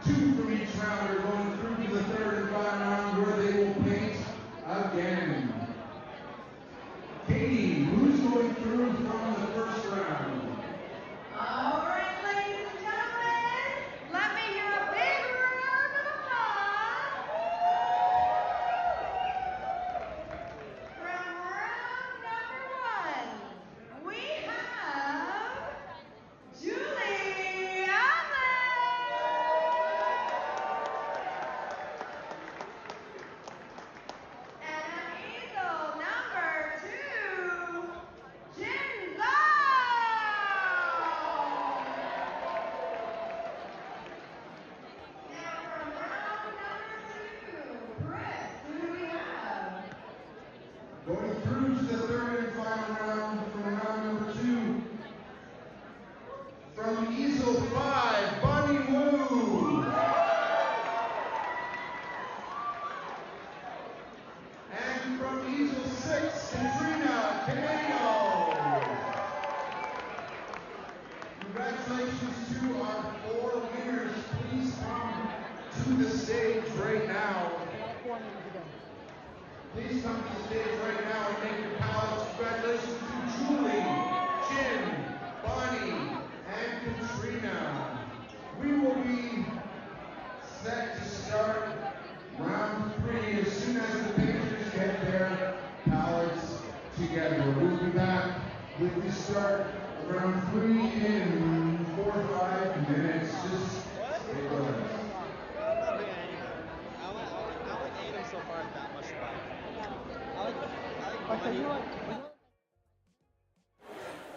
Two from each round are going through to the third and final round where they will paint again. Katie, who's going through from the first round? All right, ladies and gentlemen, let me hear a big round of applause. From round number 1, we have Julie Allen. And on easel number 2, Jin Now from round number 2, Chris, who do we have? Going through to the third and final round from round number 2. From easel 5, Bunny Woo. And from easel 6, Katrina Canado. Congratulations to our 4 winners. Please come to the stage right now. Please come to the stage right now and make your ballots. Congratulations to Julie, Jim, Bonnie, and Katrina. We will be set to start round 3 as soon as the painters get their ballots together. We'll be back with the start of round 3 in 4 or 5 minutes. Just stay with us.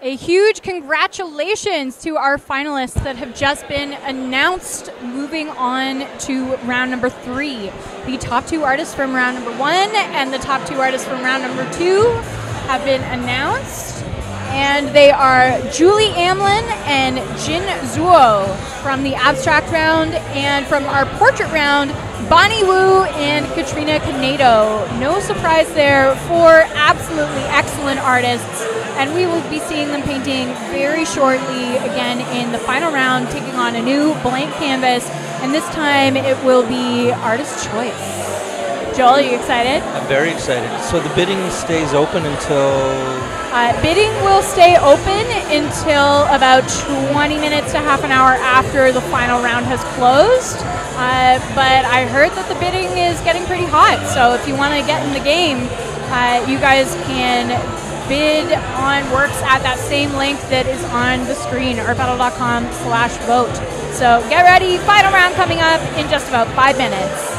A huge congratulations to our finalists that have just been announced moving on to round number 3. The top 2 artists from round number 1 and the top 2 artists from round number 2 have been announced. And they are Julie Amlin and Jin Zuo from the abstract round, and from our portrait round, Bonnie Wu and Katrina Canado. No surprise there, 4 absolutely excellent artists, and we will be seeing them painting very shortly again in the final round, taking on a new blank canvas, and this time it will be artist choice. Joel, are you excited? I'm very excited. So the bidding stays open until... Bidding will stay open until about 20 minutes to half an hour after the final round has closed. But I heard that the bidding is getting pretty hot, so if you want to get in the game, you guys can bid on works at that same link that is on the screen, artbattle.com/vote. So get ready, final round coming up in just about 5 minutes.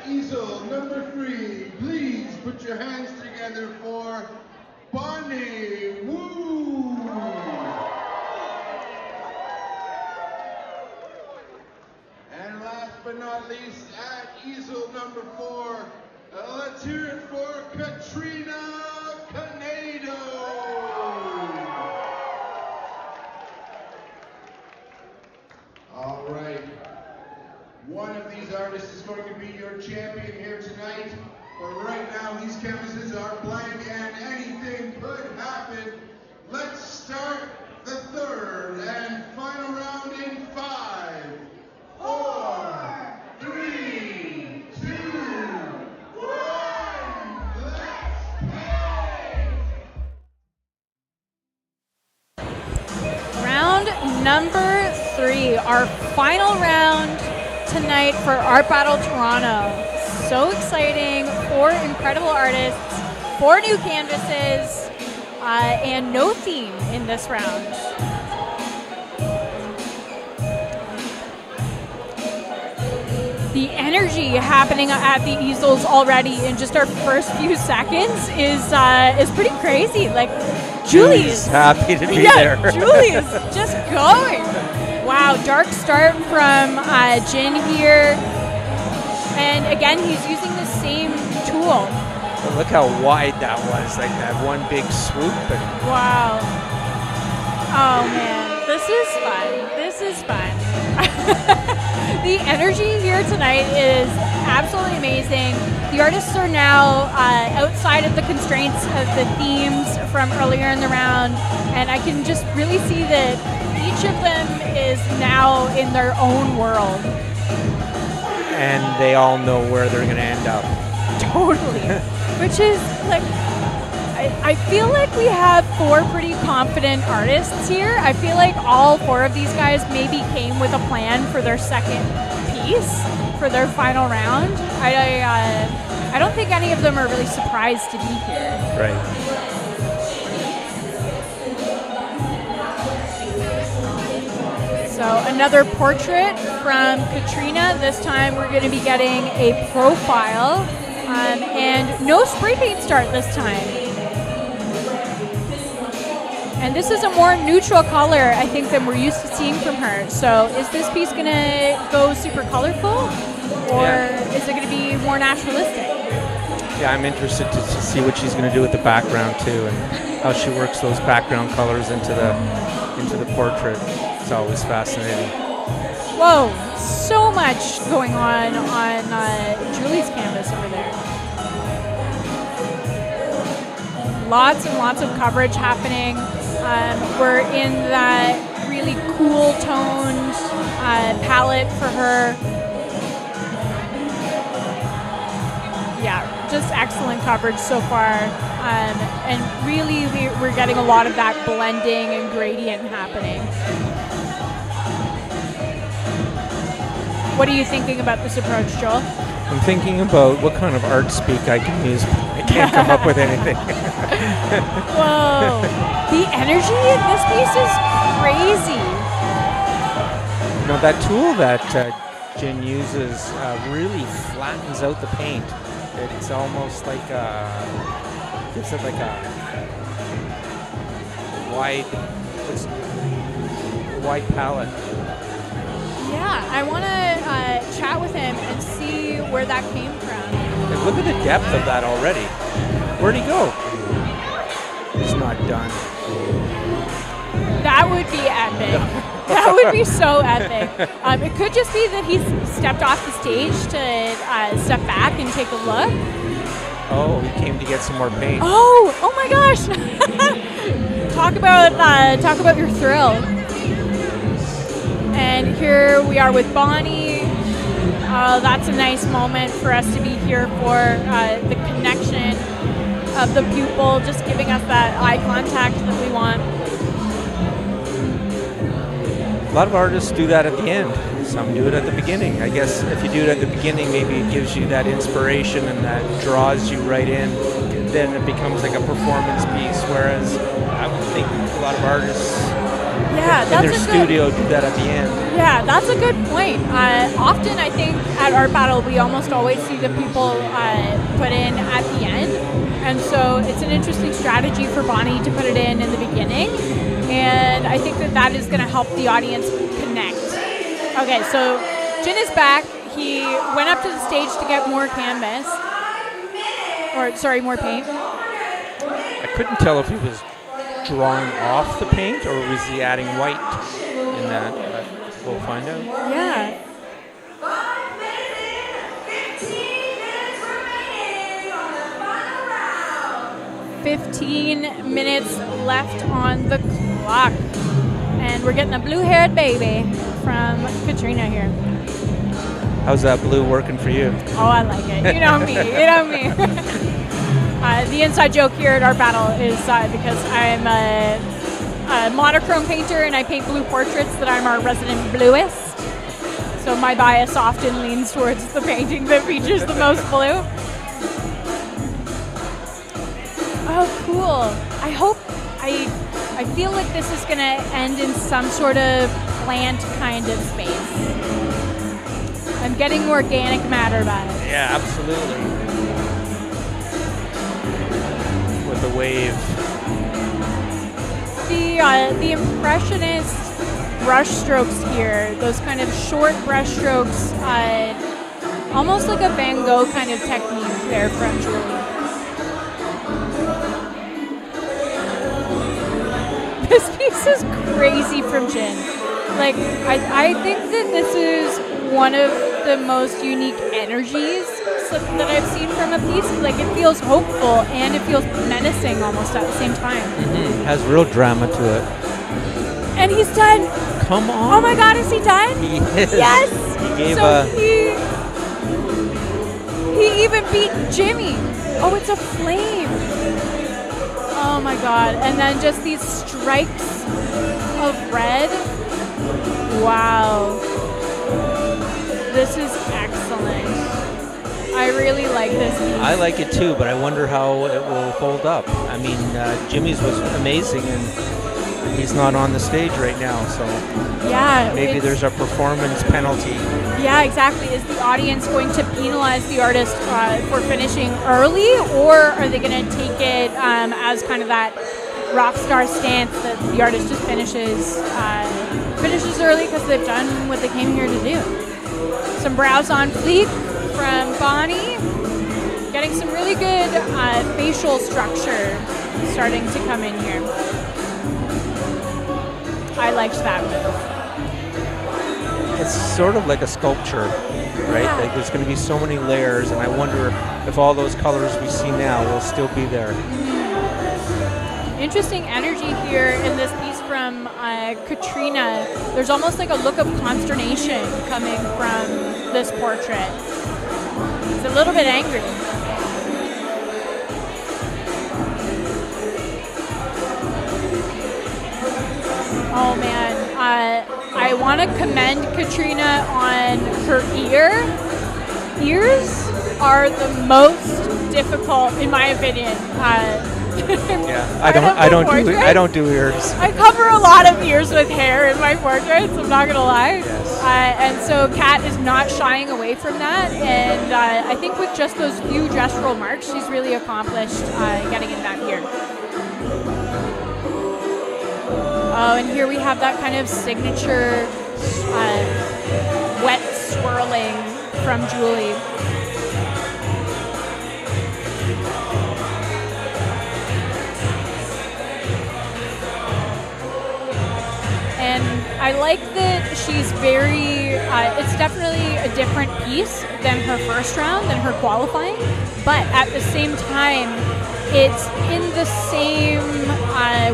easel number 3, please put your hands together for Bonnie Woo. And last but not least, at easel number 4, let's hear it for Katrina Canado. All right. One of these artists is going to be your champion here tonight. But right now, these canvases are blank and anything could happen. Let's start the third and final round in 5, 4, 3, 2, 1. Let's play! Round number 3, our final round tonight for Art Battle Toronto. So exciting, 4 incredible artists, 4 new canvases, and no theme in this round. The energy happening at the easels already in just our first few seconds is pretty crazy. Like, Julie's happy to be there. Julie's just going. Wow, dark start from Jin here. And again, he's using the same tool. But look how wide that was, like that one big swoop. Wow. Oh man, this is fun. This is fun. The energy here tonight is absolutely amazing. The artists are now outside of the constraints of the themes from earlier in the round, and I can just really see that each of them is now in their own world. And they all know where they're going to end up. Totally. Which is like, I feel like we have 4 pretty confident artists here. I feel like all 4 of these guys maybe came with a plan for their second piece, for their final round. I don't think any of them are really surprised to be here. Right. So another portrait from Katrina. This time we're going to be getting a profile, and no spray paint start this time. And this is a more neutral color, I think, than we're used to seeing from her. So is this piece going to go super colorful, or is it going to be more naturalistic? Yeah, I'm interested to see what she's going to do with the background too, and how she works those background colors into the portrait. It's always fascinating. Whoa, so much going on Julie's canvas over there. Lots and lots of coverage happening. We're in that really cool toned palette for her. Yeah, just excellent coverage so far. And really we're getting a lot of that blending and gradient happening. What are you thinking about this approach, Joel? I'm thinking about what kind of art speak I can use. I can't come up with anything. Whoa. The energy in this piece is crazy. You know, that tool that Jin uses really flattens out the paint. It's almost like gives it like a wide palette. Yeah, I want to chat with him and see where that came from. And look at the depth of that already. Where'd he go? He's not done. That would be epic. That would be so epic. It could just be that he's stepped off the stage to step back and take a look. Oh, he came to get some more paint. Oh my gosh! Talk about your thrill. And here we are with Bonnie. That's a nice moment for us to be here for the connection of the pupil, just giving us that eye contact that we want. A lot of artists do that at the end. Some do it at the beginning. I guess if you do it at the beginning, maybe it gives you that inspiration and that draws you right in. Then it becomes like a performance piece, whereas I would think a lot of artists Yeah, in that's their a studio do that at the end. Yeah, that's a good point. Often, I think at Art Battle, we almost always see the people put in at the end, and so it's an interesting strategy for Bonnie to put it in the beginning, and I think that is going to help the audience connect. Okay, so Jin is back. He went up to the stage to get more canvas, more paint. I couldn't tell if he was drawing off the paint or was he adding white in that, but we'll find out. Yeah. 15 minutes left on the clock. And we're getting a blue-haired baby from Katrina here. How's that blue working for you? Oh, I like it. You know me. You know me. The inside joke here at Art Battle is because I'm a monochrome painter and I paint blue portraits that I'm our resident bluist. So my bias often leans towards the painting that features the most blue. Oh, cool. I feel like this is going to end in some sort of plant kind of space. I'm getting organic matter vibes. Yeah, absolutely. With the wave. The impressionist brush strokes here, those kind of short brush strokes, almost like a Van Gogh kind of technique there from Julie. This piece is crazy from Jin. Like, I think that this is one of the most unique energies that I've seen from a piece. Like, it feels hopeful and it feels menacing almost at the same time. Mm-hmm. Has real drama to it. And he's done. Come on. Oh my God, is he done? He is. Yes. He gave he even beat Jimmy. Oh, it's a flame. Oh my God. And then just these strikes of red. Wow. This is excellent. I really like this piece. I like it too, but I wonder how it will hold up. I mean, Jimmy's was amazing, and he's not on the stage right now, so yeah, maybe there's a performance penalty. Yeah, exactly. Is the audience going to penalize the artist for finishing early, or are they going to take it as kind of that rock star stance that the artist just finishes early because they've done what they came here to do? Some brows on fleek from Bonnie, getting some really good facial structure starting to come in here. I liked that move. It's sort of like a sculpture, right? Yeah. Like there's going to be so many layers, and I wonder if all those colors we see now will still be there. Interesting energy here in this piece from Katrina. There's almost like a look of consternation coming from this portrait. It's a little bit angry. Oh man, I want to commend Katrina on her ear. Ears are the most difficult, in my opinion. Yeah, I don't do ears. I cover a lot of ears with hair in my portraits, I'm not gonna lie. Yes. And so Kat is not shying away from that, and I think with just those few gestural marks, she's really accomplished getting in that ear. Oh, and here we have that kind of signature wet swirling from Julie. And I like that she's very, it's definitely a different piece than her first round, than her qualifying, but at the same time, it's in the same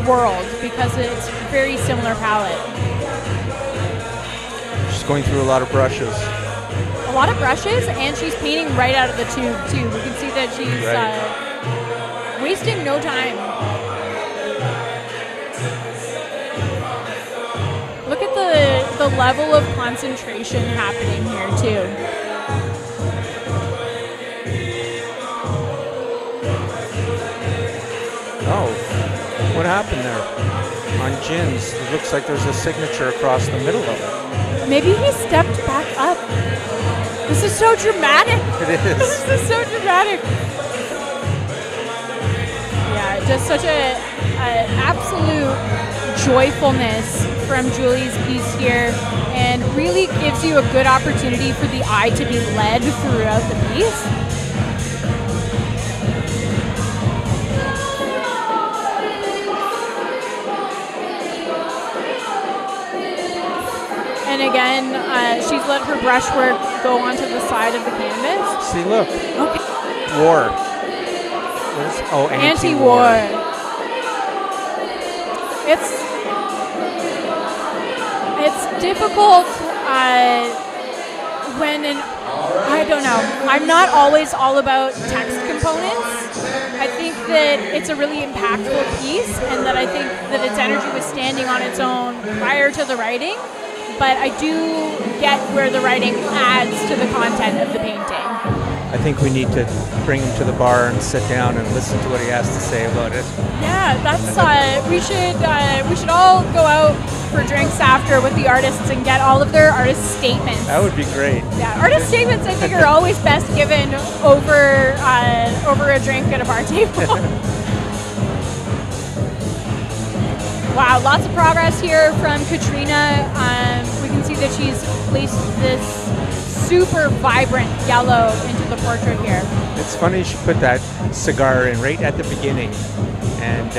world because it's very similar palette. She's going through a lot of brushes. A lot of brushes, and she's painting right out of the tube too. We can see that she's wasting no time. Look at the level of concentration happening here too. Oh, what happened there? on Jin's, it looks like there's a signature across the middle of it. Maybe he stepped back up. This is so dramatic. It is. This is so dramatic. Yeah, just such a absolute joyfulness from Julie's piece here, and really gives you a good opportunity for the eye to be led throughout the piece. And again, she's let her brushwork go onto the side of the canvas. See, look. Okay. War. Oh, Anti-war. It's difficult when I don't know. I'm not always all about text components. I think that it's a really impactful piece, and that I think that its energy was standing on its own prior to the writing. But I do get where the writing adds to the content of the painting. I think we need to bring him to the bar and sit down and listen to what he has to say about it. Yeah, that's we should all go out for drinks after with the artists and get all of their artist statements. That would be great. Yeah, artist statements I think are always best given over a drink at a bar table. Wow, lots of progress here from Katrina. We can see that she's placed this super vibrant yellow into the portrait here. It's funny she put that cigar in right at the beginning. And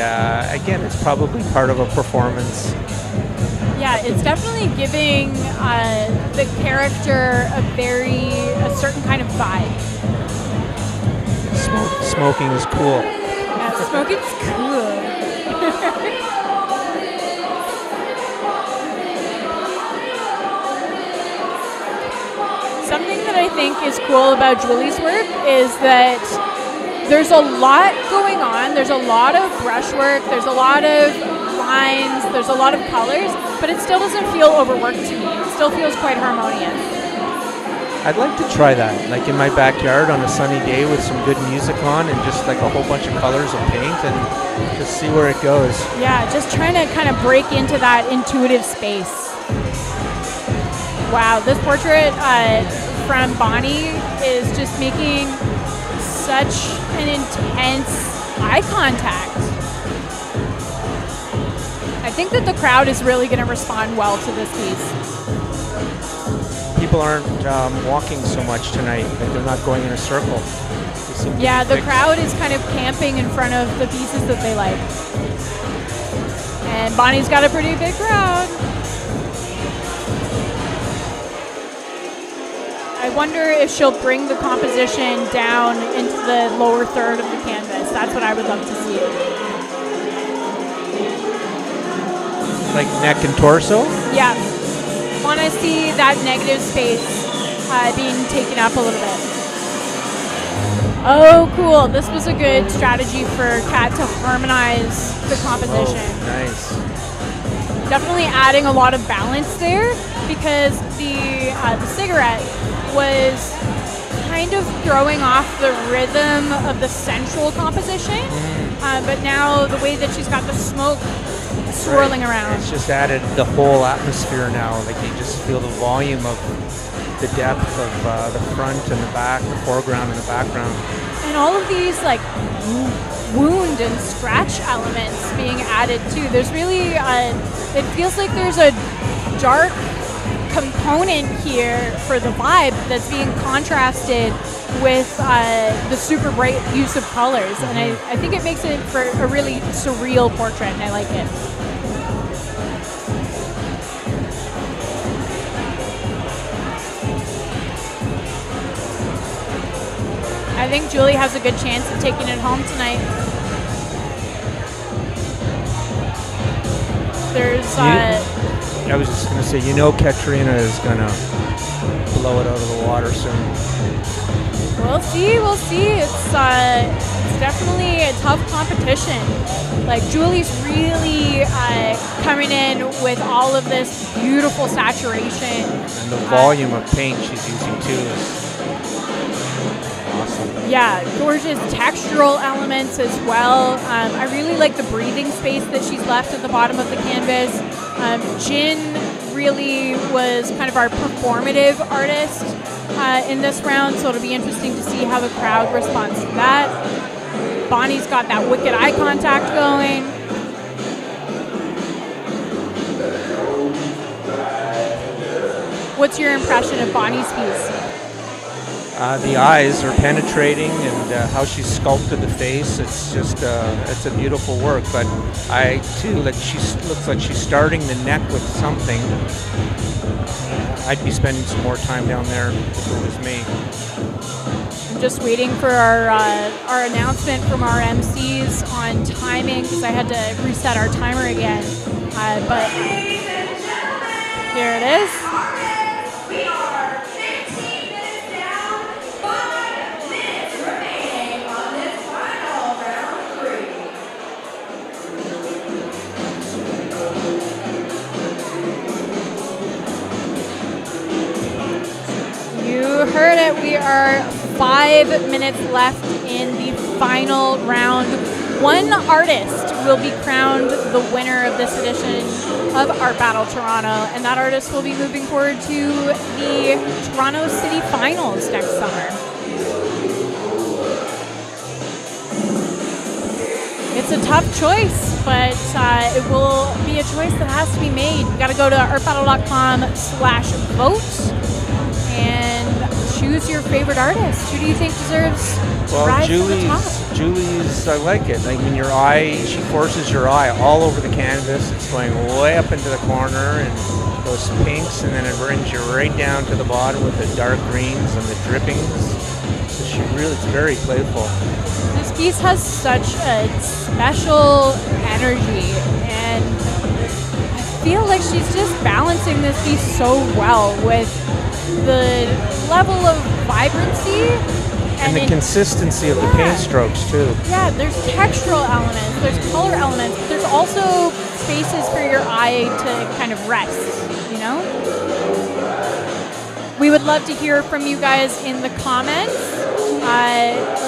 again, it's probably part of a performance. Yeah, it's definitely giving the character a certain kind of vibe. Smoking is cool. Yeah, smoking's cool. Something that I think is cool about Julie's work is that there's a lot going on. There's a lot of brushwork. There's a lot of lines. There's a lot of colors, but it still doesn't feel overworked to me. It still feels quite harmonious. I'd like to try that, like in my backyard on a sunny day with some good music on and just like a whole bunch of colors of paint and just see where it goes. Yeah, just trying to kind of break into that intuitive space. Wow, this portrait from Bonnie is just making such an intense eye contact. I think that the crowd is really going to respond well to this piece. People aren't walking so much tonight, like they're not going in a circle. Yeah, the crowd is kind of camping in front of the pieces that they like. And Bonnie's got a pretty big crowd. I wonder if she'll bring the composition down into the lower third of the canvas. That's what I would love to see. Like neck and torso? Yeah. Want to see that negative space being taken up a little bit. Oh, cool. This was a good strategy for Kat to harmonize the composition. Oh, nice. Definitely adding a lot of balance there, because the cigarette was kind of throwing off the rhythm of the central composition, but now the way that she's got the smoke swirling around. It's just added the whole atmosphere now. Like you just feel the volume of the depth of the front and the back, the foreground and the background. And all of these like wound and scratch elements being added too. There's really, it feels like there's a dark component here for the vibe that's being contrasted with the super bright use of colors. And I think it makes it for a really surreal portrait, and I like it. I think Julie has a good chance of taking it home tonight. There's I was just going to say, Katrina is going to blow it out of the water soon. We'll see. It's definitely a tough competition. Like, Julie's really coming in with all of this beautiful saturation. And the volume of paint she's using too is awesome. Yeah, gorgeous textural elements as well. I really like the breathing space that she's left at the bottom of the canvas. Jin really was kind of our performative artist in this round, so it'll be interesting to see how the crowd responds to that. Bonnie's got that wicked eye contact going. What's your impression of Bonnie's piece? The eyes are penetrating, and how she sculpted the face. It's just it's a beautiful work. But I too she looks like she's starting the neck with something. I'd be spending some more time down there if it was me. I'm just waiting for our announcement from our MCs on timing because I had to reset our timer again. But here it is. We are 15 minutes down, 5 minutes remaining on this final round 3. You heard it. We are 5 minutes left in the final round. One artist will be crowned the winner of this edition of Art Battle Toronto, and that artist will be moving forward to the Toronto City Finals next summer. It's a tough choice, but it will be a choice that has to be made. You got to go to artbattle.com/vote and choose your favorite artist. Who do you think deserves to rise to the top? Julie's, I like it. I mean, your eye, she forces your eye all over the canvas. It's going way up into the corner and those pinks, and then it brings you right down to the bottom with the dark greens and the drippings. So she really, it's very playful. This piece has such a special energy, and I feel like she's just balancing this piece so well with the level of vibrancy and the consistency of the paint strokes too. Yeah, there's textural elements, there's color elements, but there's also spaces for your eye to kind of rest, you know? We would love to hear from you guys in the comments.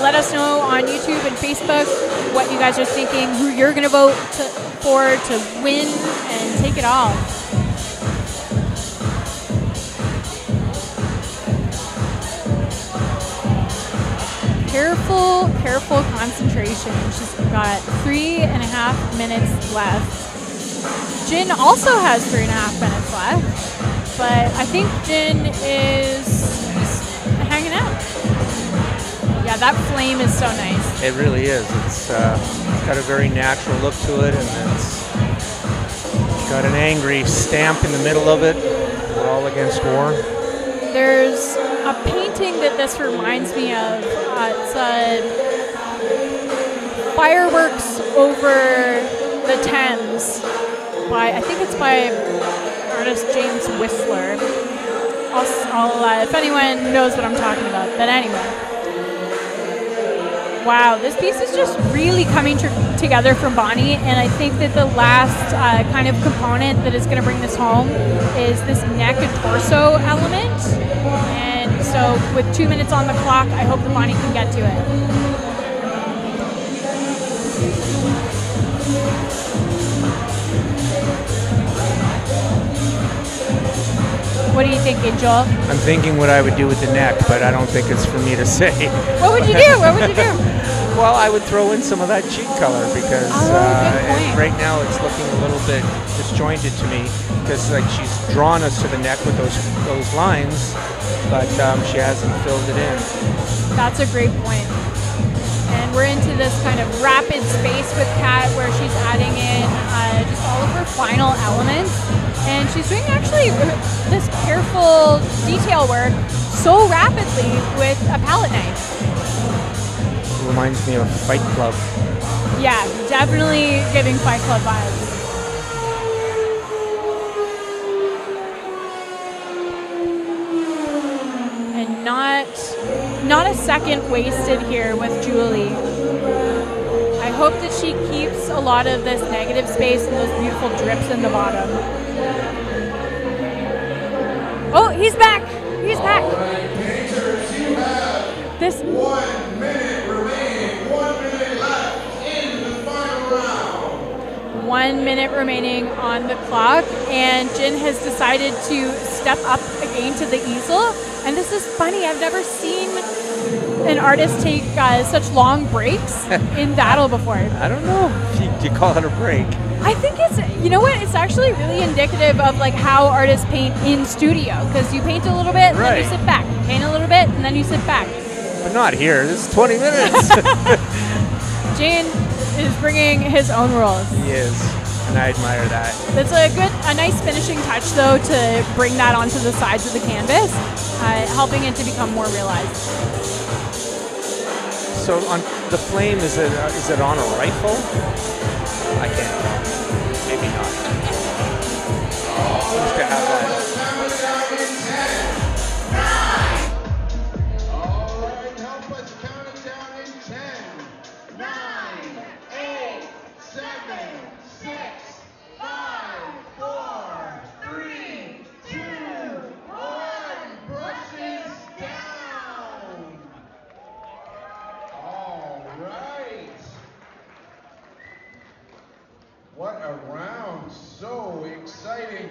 Let us know on YouTube and Facebook what you guys are thinking, who you're going to vote for to win and take it all. Careful concentration. She's got 3.5 minutes left. Jin also has 3.5 minutes left, but I think Jin is hanging out. Yeah, that flame is so nice. It really is. It's got a very natural look to it, and it's got an angry stamp in the middle of it. We're all against war. There's a painting that this reminds me of. It's Fireworks Over the Thames I think it's by artist James Whistler. I'll if anyone knows what I'm talking about. But anyway. Wow, this piece is just really coming together from Bonnie, and I think that the last kind of component that is going to bring this home is this neck and torso element. And so with 2 minutes on the clock, I hope that Bonnie can get to it. What do you think, Joel? I'm thinking what I would do with the neck, but I don't think it's for me to say. What would you do? What would you do? Well, I would throw in some of that cheek color because right now it's looking a little bit disjointed to me because like she's drawn us to the neck with those lines, but she hasn't filled it in. That's a great point. And we're into this kind of rapid space with Kat where she's adding in just all of her final elements. And she's doing actually this careful detail work so rapidly with a palette knife. Reminds me of Fight Club. Yeah, definitely giving Fight Club vibes. And not a second wasted here with Julie. I hope that she keeps a lot of this negative space and those beautiful drips in the bottom. Oh, he's back! He's back! This 1 minute remaining, 1 minute left in the final round. 1 minute remaining on the clock, and Jin has decided to step up again to the easel. And this is funny, I've never seen an artist take such long breaks in battle before. I don't know if you call it a break. I think it's, you know what, it's actually really indicative of like how artists paint in studio, because you paint a little bit and then you Right. sit back. You paint a little bit and then you sit back. But not here. This is 20 minutes. Jin is bringing his own rules. He is, and I admire that. That's a nice finishing touch though, to bring that onto the sides of the canvas, helping it to become more realized. So on the flame, is it on a rifle? I can't tell. Maybe not. Seems to have that. All right, help us count it down in 10, 9, 8, 7, 6, 5, 4, 3, 2, 1. Brushes down. All right. What a round. So exciting.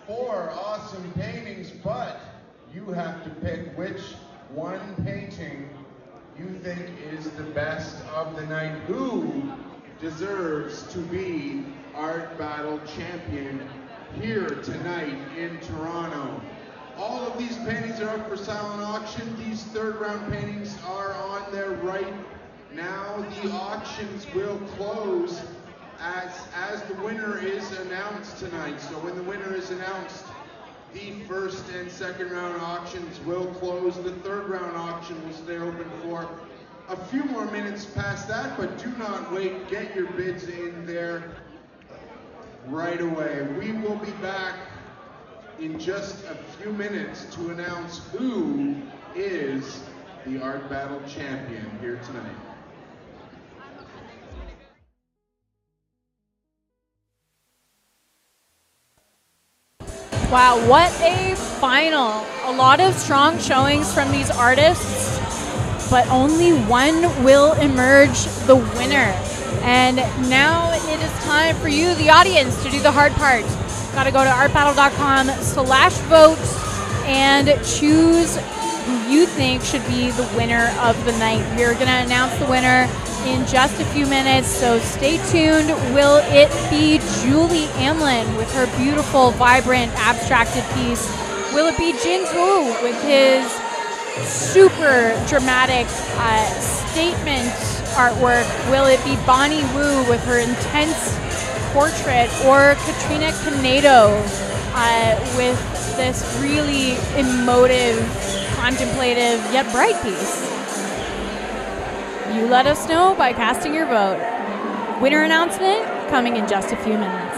4 awesome paintings, but you have to pick which one painting you think is the best of the night. Who deserves to be Art Battle Champion here tonight in Toronto? All of these paintings are up for silent auction. These third round paintings are on their right now. The auctions will close as the winner is announced tonight. So when the winner is announced, the first and second round auctions will close. The third round auction will stay open for a few more minutes past that, but do not wait. Get your bids in there right away. We will be back in just a few minutes to announce who is the Art Battle Champion here tonight. Wow, what a final. A lot of strong showings from these artists, but only one will emerge the winner. And now it is time for you, the audience, to do the hard part. Got to go to artbattle.com/vote and choose who you think should be the winner of the night. We're going to announce the winner in just a few minutes, so stay tuned. Will it be Julie Amlin with her beautiful, vibrant, abstracted piece? Will it be Jin Wu with his super dramatic statement artwork? Will it be Bonnie Wu with her intense portrait, or Katrina Canedo with this really emotive, contemplative, yet bright piece? You let us know by casting your vote. Winner announcement coming in just a few minutes.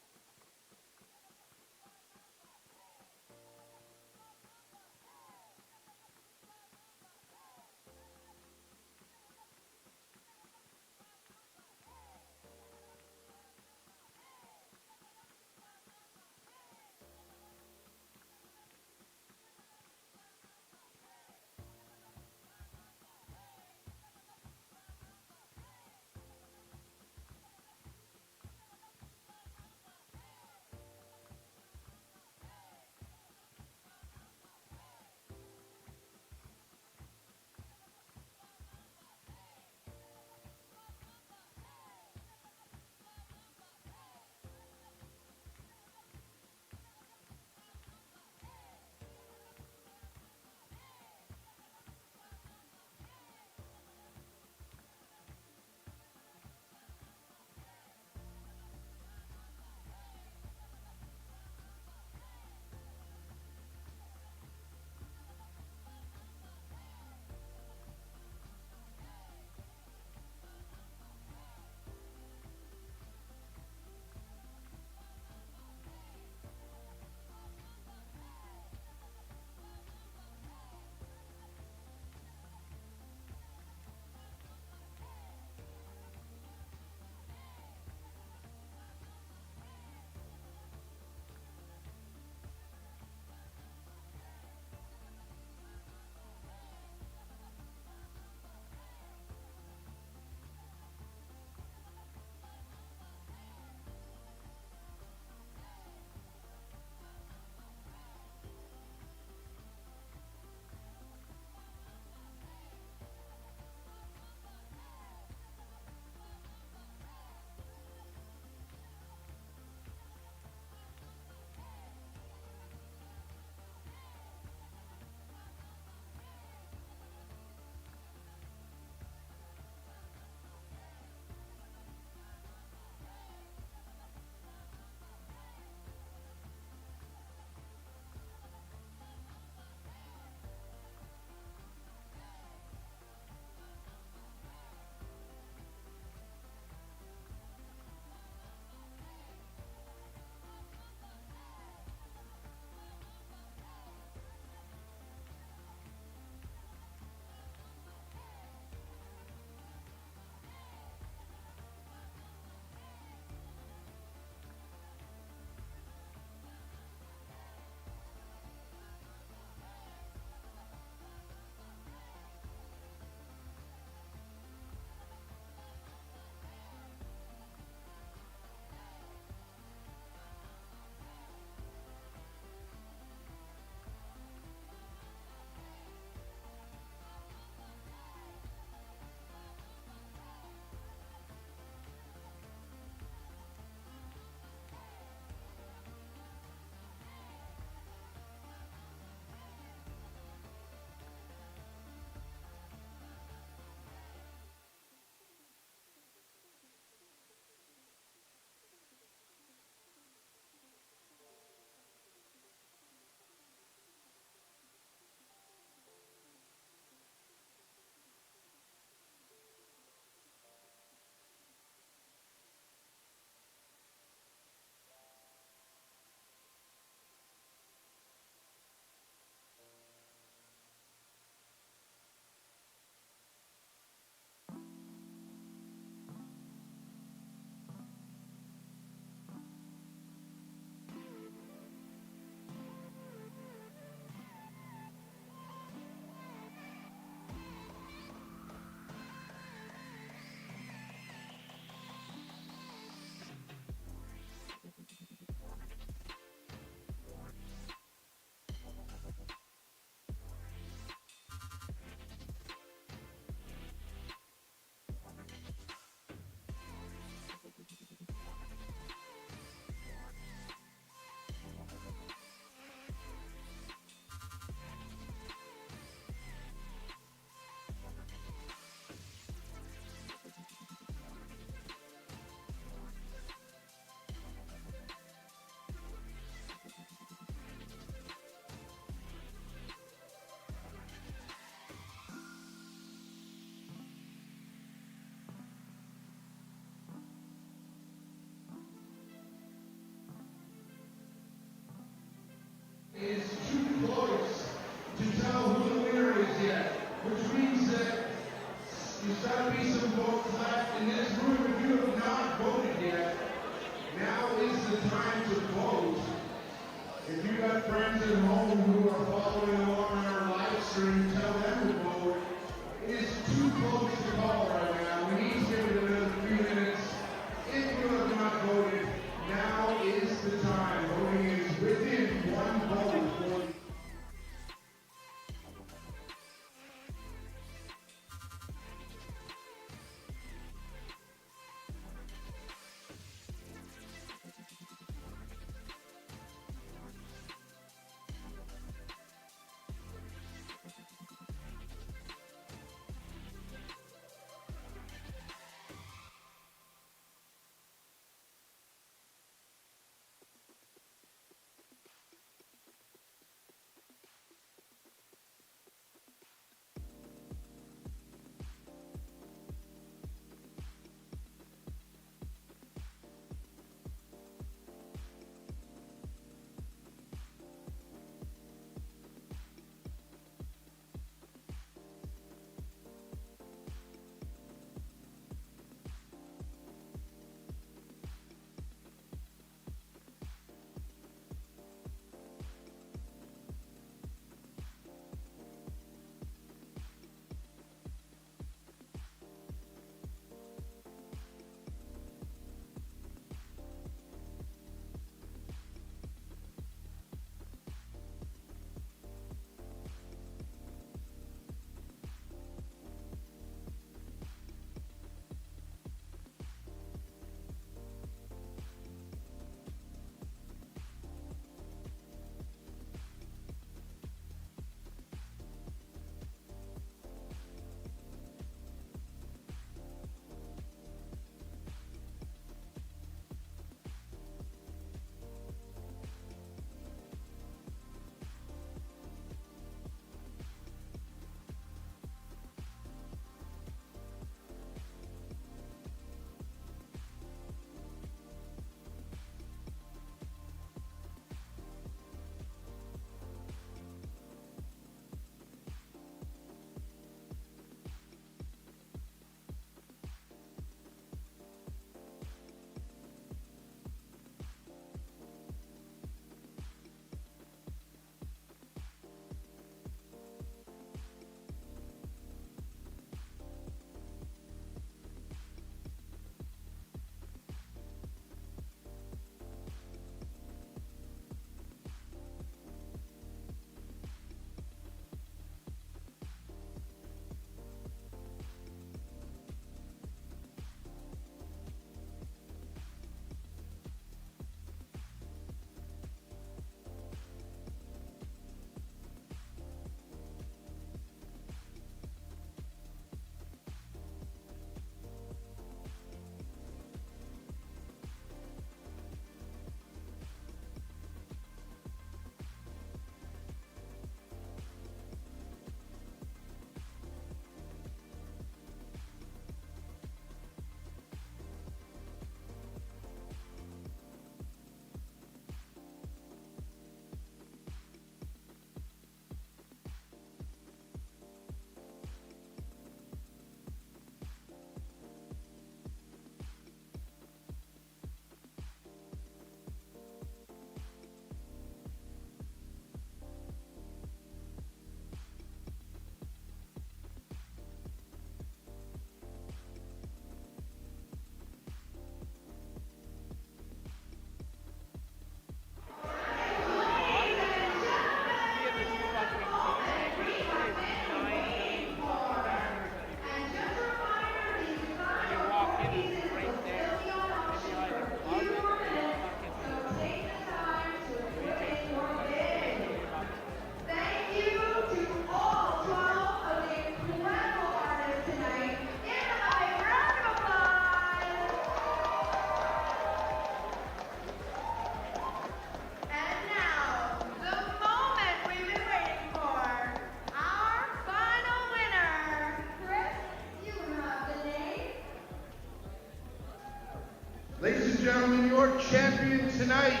Ladies and gentlemen, your champion tonight,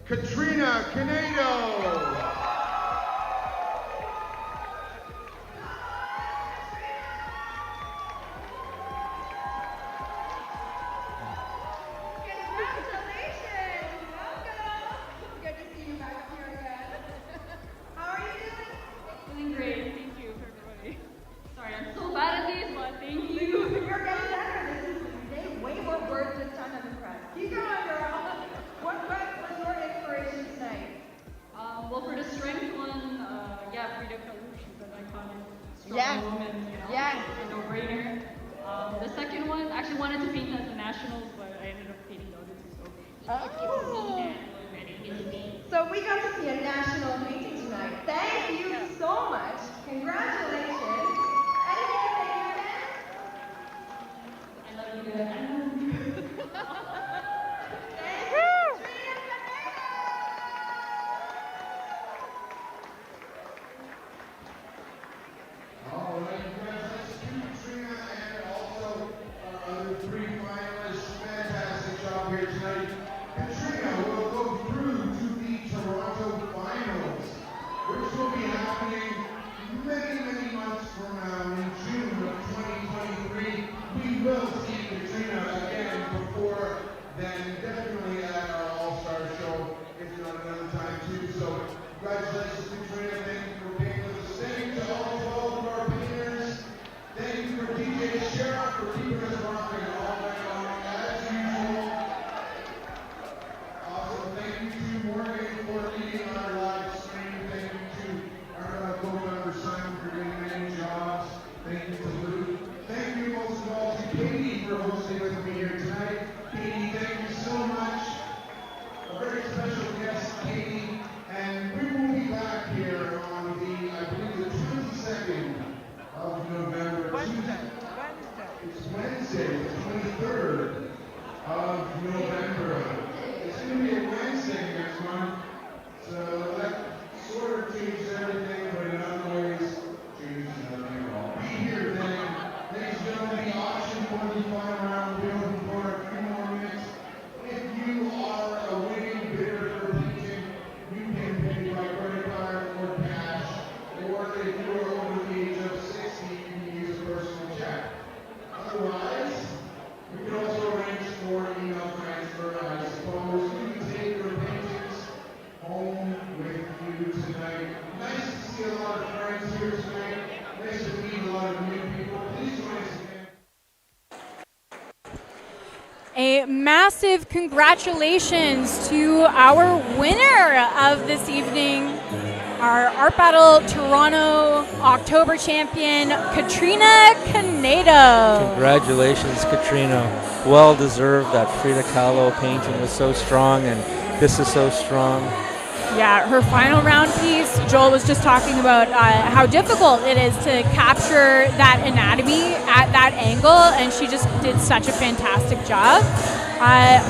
Katrina Canedo. Yeah. Woman, Yeah. a no-brainer. The second one, I actually wanted to paint at the Nationals, but I ended up painting the other two, Oh. So we got to see a national painting tonight. Thank you so much. Congratulations. Anything to say to your fans? I love you guys. Thank you. All right, congratulations to Katrina and also our other three finalists. Fantastic job here tonight. Katrina will go through to the Toronto Finals, which will be happening many, many months from now in June of 2023. We will see Katrina again before then, definitely at our All-Star show, if not another time too. So congratulations, Katrina. Thank you for being with us. Thank you to all 12 of our painters. Thank you for DJ Sheriff for keeping us rocking all night long as usual. Also, thank you to Morgan for leading our live stream. Thank you to our co-member Simon for doing many jobs. Thank you to Luke. Thank you most of all to Katie for hosting with me here tonight. Katie, thank you so much. A very special guest, Katie. And we will be back here on the, I believe, the 22nd of November. It's Wednesday, the 23rd of November. It's going to be a Wednesday next month. So that sort of changes everything, but in other ways, changes nothing at all. Be here then. Ladies and gentlemen, the auction for the final round will be open for a few more minutes. If you are a winning bidder for painting, you can pay by credit card or cash. Or if you are over the age of 60, you can use a personal check. Otherwise, we can also arrange for email transfer. I suppose you can take your paintings home with you tonight. Nice to see a lot of friends here tonight. Nice to meet a lot of new people. Please join us again. A massive congratulations to our winner of this evening, our Art Battle Toronto October champion, Katrina Canedo. Congratulations, Katrina. Well deserved. That Frida Kahlo painting was so strong, and this is so strong. Yeah, her final round piece, Joel was just talking about how difficult it is to capture that anatomy at that angle, and she just did such a fantastic job.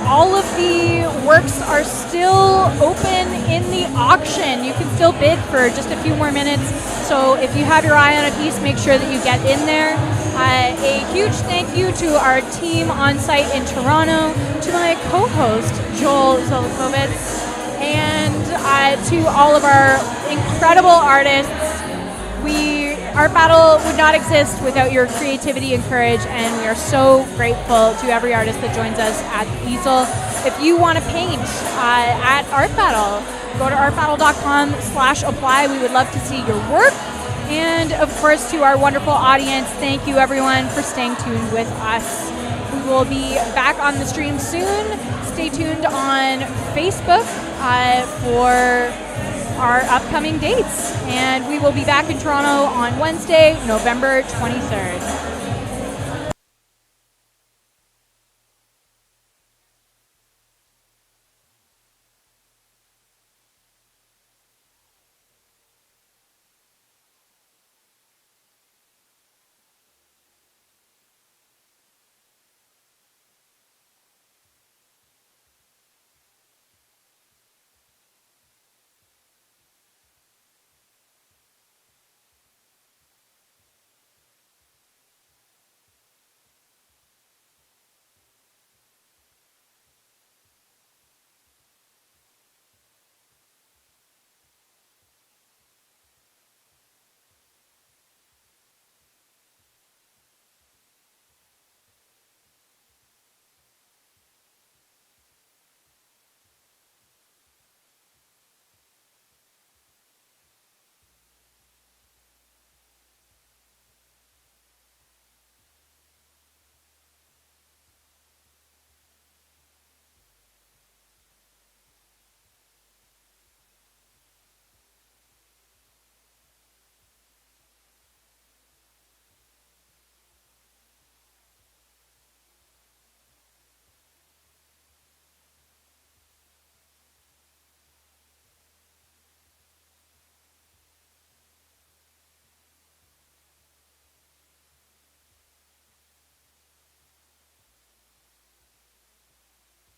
All of the works are still open in the auction. You can still bid for just a few more minutes, so if you have your eye on a piece, make sure that you get in there. A huge thank you to our team on site in Toronto, to my co-host, Joel Zolikovitz, and to all of our incredible artists. Art Battle would not exist without your creativity and courage, and we are so grateful to every artist that joins us at the easel. If you want to paint at Art Battle, go to artbattle.com/apply. We would love to see your work. And of course, to our wonderful audience, thank you everyone for staying tuned with us. We will be back on the stream soon. Stay tuned on Facebook for our upcoming dates. And we will be back in Toronto on Wednesday, November 23rd.